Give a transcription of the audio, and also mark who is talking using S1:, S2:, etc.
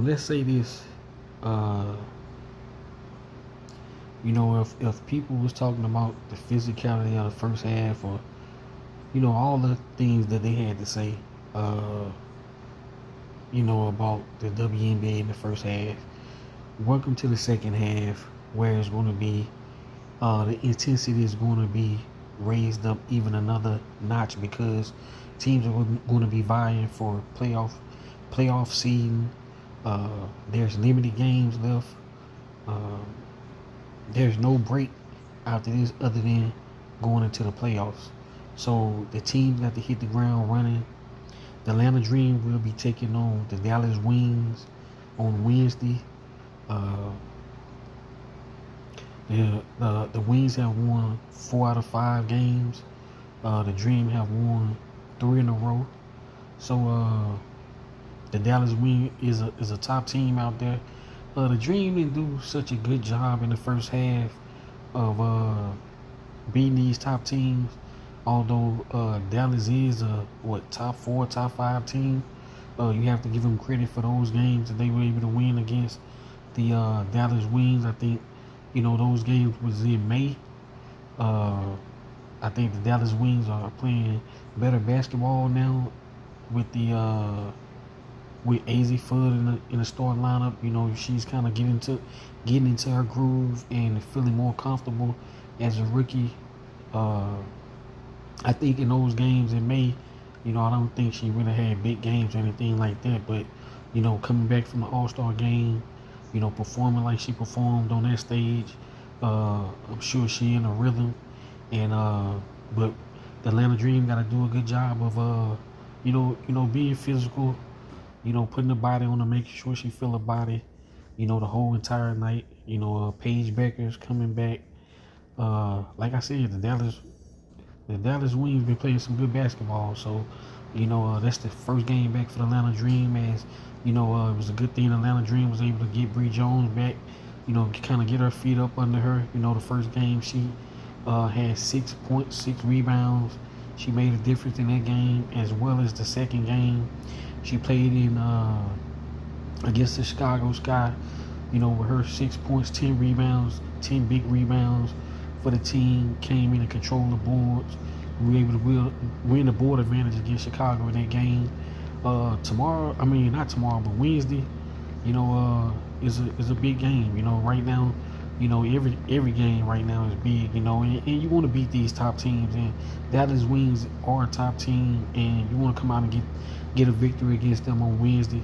S1: let's say this. Uh, if people was talking about the physicality of the first half, or all the things that they had to say, uh, about the WNBA in the first half. Welcome to the second half, where it's going to be the intensity is going to be raised up even another notch because teams are going to be vying for playoff seeding. There's limited games left. Uh, there's no break after this other than going into the playoffs. So the teams got to hit the ground running. The Atlanta Dream will be taking on the Dallas Wings on Wednesday. Uh, the Wings have won 4 out of 5 games. The Dream have won 3 in a row. So the Dallas Wing is a top team out there. The Dream didn't do such a good job in the first half of beating these top teams. Although Dallas is a top 4, top 5 team, you have to give them credit for those games that they were able to win against the Dallas Wings. I think those games was in May. I think the Dallas Wings are playing better basketball now with the with Azzi Fudd in the starting lineup. She's kind of getting into her groove and feeling more comfortable as a rookie. I think in those games in May, I don't think she really had big games or anything like that. But coming back from the All-Star game, performing like she performed on that stage, I'm sure she in a rhythm. And but the Atlanta Dream got to do a good job of being physical, putting the body on her, making sure she feel her body, the whole entire night. Paige Becker's coming back. Like I said, the Dallas Wings been playing some good basketball. So, that's the first game back for the Atlanta Dream. As it was a good thing the Atlanta Dream was able to get Bree Jones back. Kind of get her feet up under her. The first game she had 6 points, 6 rebounds. She made a difference in that game, as well as the second game. She played in against the Chicago Sky, with her 6 points, 10 rebounds, 10 big rebounds for the team, came in and controlled the boards. We were able to win the board advantage against Chicago in that game. Not tomorrow, but Wednesday, is a big game. Right now, every game right now is big. And you want to beat these top teams, and Dallas Wings are a top team, and you want to come out and get a victory against them on Wednesday.